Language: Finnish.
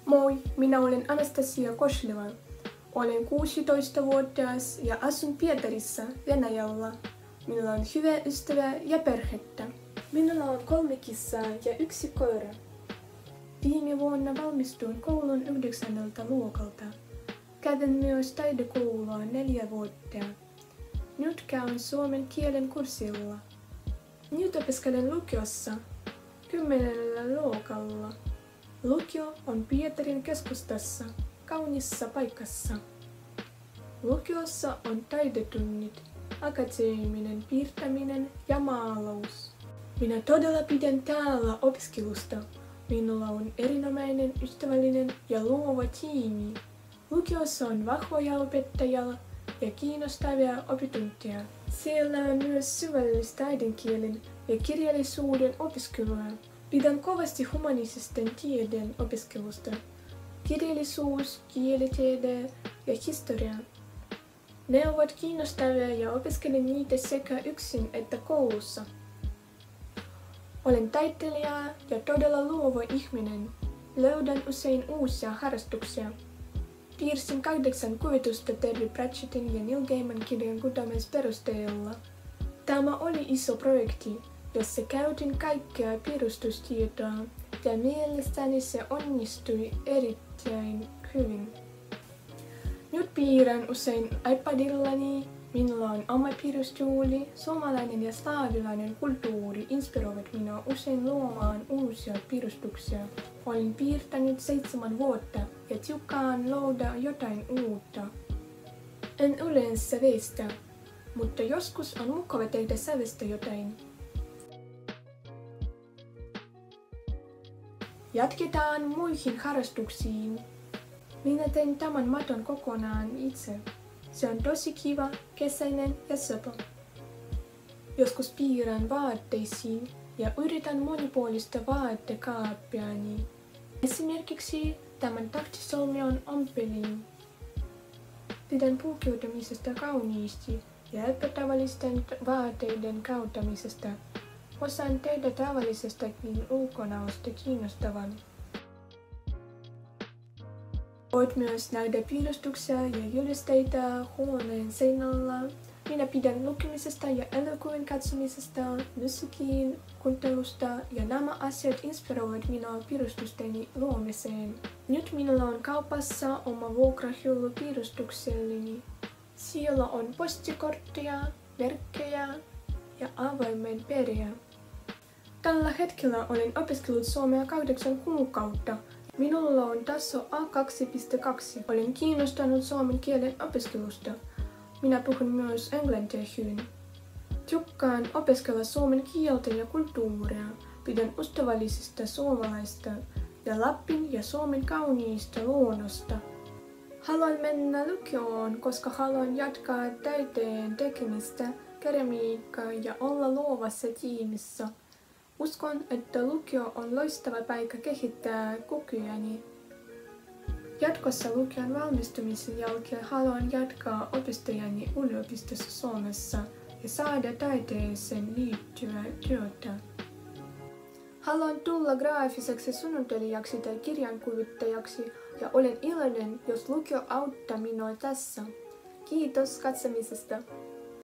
Moi, minä olen Anastasia Kosleva. Olen 16-vuotias ja asun Pietarissa, Venäjällä. Minulla on hyvä ystävä ja perhettä. Minulla on 3 kissaa ja 1 koira. Viime vuonna valmistuin koulun 9. luokalta. Kävin myös taidekoulua 4 vuotta. Nyt käyn suomen kielen kurssilla. Nyt opiskelen lukiossa 10. luokalla. Lukio on Pietarin keskustassa, kaunissa paikassa. Lukiossa on taidetunnit, akateeminen piirtäminen ja maalaus. Minä todella pidän täällä opiskelusta. Minulla on erinomainen, ystävällinen ja luova tiimi. Lukiossa on vahvoja opettajia ja kiinnostavia opitunteja. Siellä on myös syvällistä äidinkielen ja kirjallisuuden opiskelua. Pidän kovasti humanististen tiedon opiskelusta. Kirjallisuus, kielitiede ja historia. Ne ovat kiinnostavia ja opiskelen niitä sekä yksin että koulussa. Olen taiteilija ja todella luova ihminen. Löydän usein uusia harrastuksia. Piirsin 8 kuvitusta Terry Pratchettin ja Neil Gaiman kirjan kutamisperusteella. Tämä oli iso projekti, jossa käytin kaikkea piirustustietoa ja mielestäni se onnistui erittäin hyvin. Nyt piirrän usein iPadillani. Minulla on oma piirrostuoli. Suomalainen ja slaavilainen kulttuuri inspiroivat minua usein luomaan uusia piirustuksia. Olen piirtänyt 7 vuotta ja tykkään luoda jotain uutta. En yleensä veistä, mutta joskus on mukava tehdä sävestä jotain. Jatketaan muihin harrastuksiin. Minä tein tämän maton kokonaan itse. Se on tosi kiva, kesäinen ja söpö. Joskus piirrän vaatteisiin ja yritän monipuolista vaatekaappiani. Esimerkiksi tämän taktisolmion ompelin. Pidän pukeutumisesta kauniisti ja epätavallisten vaatteiden käyttämisestä. Osaan tehdä tavallisestakin ulkonäöstä kiinnostavan. Voit myös nähdä piirustuksia ja julisteita huoneen seinällä. Minä pidän lukemisesta ja elokuvien katsomisesta, musiikin kuuntelusta ja nämä asiat inspiroivat minua piirustusteni luomiseen. Nyt minulla on kaupassa oma vuokrahylly piirustukselleni. Siellä on postikortteja, merkkejä ja avaimenperiä. Tällä hetkellä olen opiskellut suomea 8 kuukautta. Minulla on taso A2.2. Olen kiinnostunut suomen kielen opiskelusta. Minä puhun myös englantia hyvin. Tykkään opiskella suomen kieltä ja kulttuuria. Pidän ystävällisistä suomalaista ja Lapin ja Suomen kauniista luonnosta. Haluan mennä lukioon, koska haluan jatkaa taiteen tekemistä, keramiikkaa ja olla luovassa tiimissä. Uskon, että lukio on loistava paikka kehittää kykyjäni. Jatkossa lukion valmistumisen jälkeen haluan jatkaa opistojani yliopistossa Suomessa ja saada taiteeseen liittyvää työtä. Haluan tulla graafiseksi suunnittelijaksi tai kirjankuvittajaksi ja olen iloinen, jos lukio auttaa minua tässä. Kiitos katsomisesta!